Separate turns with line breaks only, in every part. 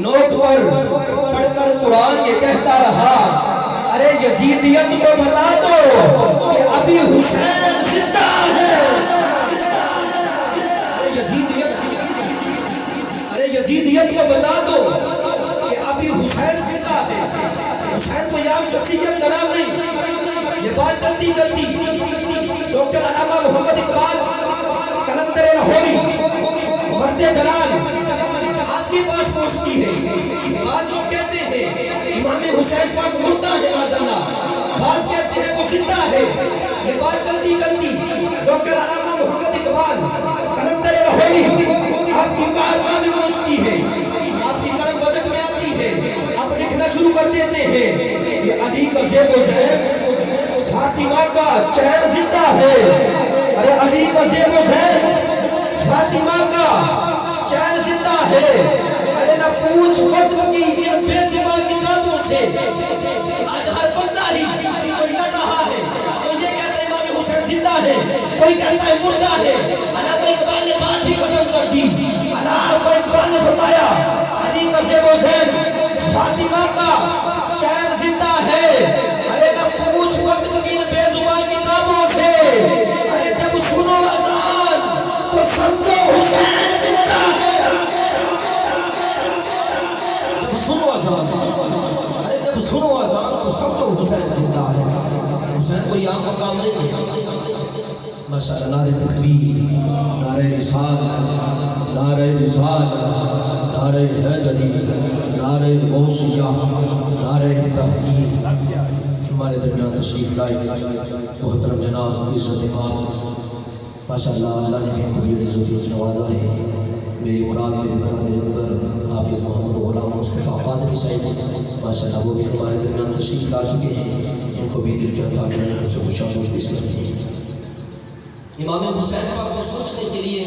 نوک پر پڑھ کر قرآن یہ کہتا رہا، ارے یزیدیت کو بتا دو کہ ابھی حسین زندہ ہے۔ ارے یزیدیت کو بتا دو کہ ابھی حسین زندہ ہے۔ حسین کو یام شخصیت کا نام نہیں، یہ بات چلتی چلتی ڈاکٹر علامہ محمد اقبال قلندر لاہوری مرد جلال آپ کے پاس پہنچتی ہے۔ بعض لوگ کہتے ہیں امام حسین پاک مردہ ہے معاذ اللہ، بعض کہتے ہیں وہ زندہ ہے۔ یہ بات چلتی چلتی ڈاکٹر علامہ محمد اقبال قلندر لاہوری آپ کی بارگاہ میں پہنچتی ہے، آپ کی قلم وجد میں آتی ہے، آپ لکھنا شروع کر دیتے ہیں کہ علی کا زیب و زین فاطمہ کا چین زندہ ہے۔ ارے علی کا زیب و زین فاطمہ کا چین زندہ ہے۔ ارے نہ پوچھ فتو کی ان بے زباں کتابوں سے، آج ہر بندہ ہی کوئی لڑ رہا ہے، کوئی یہ کہتا ہے امام حسین زندہ ہے، کوئی کہتا ہے مردہ ہے۔ علامہ اقبال نے بات ہی ختم کر دی۔ علامہ اقبال نے فرمایا علی کا زیب و زین فاطمہ کا چین زندہ ہے۔ ارے نہ پوچھ وقت کی بے زبان کتابوں سے، ارے جب سنو اذان تو سمجھو حسین زندہ ہے۔ جب سنو اذان، ارے جب سنو اذان تو سمجھو حسین زندہ ہے۔ حسین کوئی عام مقام نہیں ہے۔ ماشاءاللہ، نعرہ تکبیر، نعرہ رسالت، نعرہ رسالت، نعرہ حیدری، نعرہ غوثیہ، نعرہ تحقیق۔ ہمارے درمیان تشریف لائے محترم جناب عزت خان، ماشاءاللہ اللہ نے بھی ان کو بھی عزت سے نوازا ہے۔ میری مراد میرے برادر اندر حافظ محمد غلام مصطفیٰ قادری صاحب، ماشاءاللہ وہ بھی ہمارے درمیان تشریف لا چکے ہیں۔ ان کو بھی دل کے عطا کریں، ان سے خوش آمدید پیش کرتے ہیں۔ امام حسین پاک کو سوچنے کے لیے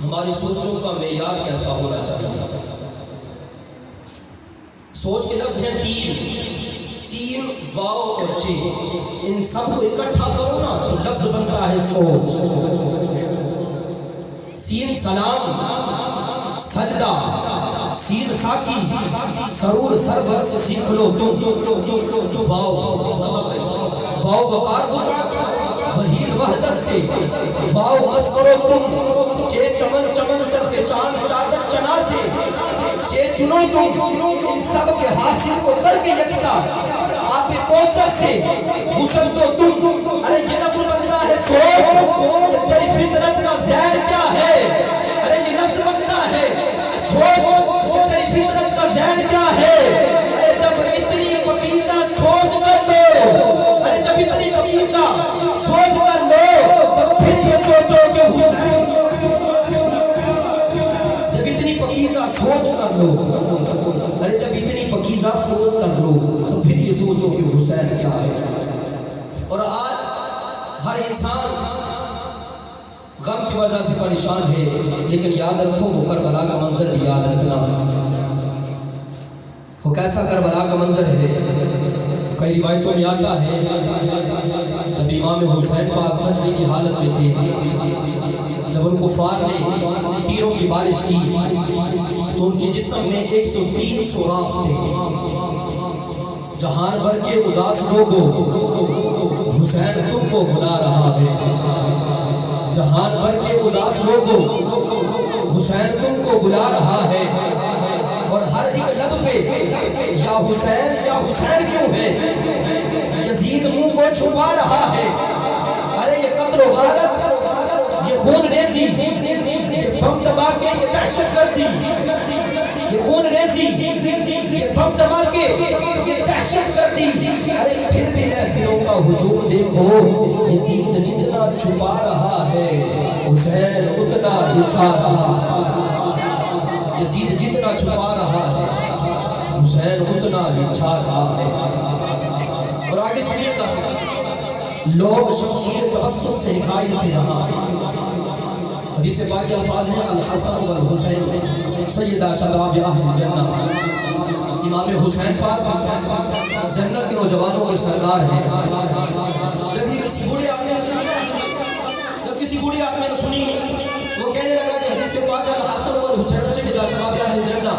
ہماری سوچوں کا معیار کیسا ہونا چاہیے؟ سوچ کے لفظ ہیں تین، سین، واو اور چین، ان سب کو اکٹھا کرو نا تو لفظ بنتا ہے سوچ۔ سین سلام، سجدہ، سین ساکی، سرور سربر سے سیکھ لو تم، واو وقار وسعت وحید وحدت سے، واو مز کرو تم، چے چمن چمن چرخ چاند چادر چنا سے، چے چنو تم ان سب کے حاصل کو کر کے یکتا، آپ کوثر سے غسل تو تم۔ ارے یہ لفظ بنتا ہے سوچ، تیری فطرت کا زہر کیا ہے؟ ارے یہ لفظ بنتا ہے سوچ، تیری فطرت کا زہر کیا ہے؟ ارے جب اتنی پکیزہ سوچ کر لو، ارے جب اتنی پکیزہ سوچ کر لو تو پھر یہ سوچو کہ حسین، جب اتنی پکیزہ سوچ کر لو، ارے جب اتنی پکیزہ سوچ کر لو تو پھر یہ سوچو کہ حسین کیا ہے۔ اور آج ہر انسان غم کی وجہ سے پریشان ہے، لیکن یاد رکھو وہ کربلا کا منظر بھی یاد رکھنا۔ وہ کیسا کربلا کا منظر ہے؟ کئی روایتوں میں آتا ہے جب امام حسین پاک سجدے کی حالت میں تھے، جب ان کفار نے تیروں کی بارش کی تو ان کے جسم میں 103 سوراخ تھے۔ جہان بھر کے اداس لوگوں، حسین تم کو بلا رہا ہے۔ جہان بھر کے اداس لوگوں، حسین تم کو بلا رہا ہے۔ اور ہر ایک لب پہ یا حسین کیوں ہے؟ یزید منہ کو چھپا رہا ہے۔ ارے یہ قتل و غارت، یہ خون ریزی، یہ بم دبا کے یہ دہشت گردی، یہ خون ریزی، یہ بم دبا کے یہ دہشت گردی۔ ارے پھر بھی محفلوں کا ہجوم دیکھو، یزید جتنا چھپا رہا ہے حسین اتنا بچھا رہا۔ یزید جتنا چھپا رہا ہے حسین اتنا بچھا رہا ہے۔ اور آگے سنیے گا، لوگ شمشیر تبسم سے دکھائی دے رہا۔ حدیث پاک کے الفاظ ہیں الحسن والحسین سیدہ شباب اہل جنت۔ امام حسین پاک جنت کے نوجوانوں کے سردار ہیں۔ جب کسی بوڑھے آدمی نے سنی وہ کہنے لگا کہ حدیث پاک الحسن والحسین سیدہ شباب اہل جنت،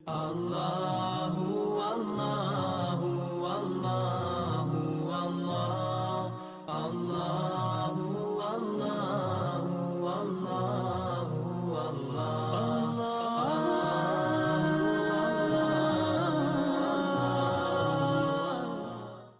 Allah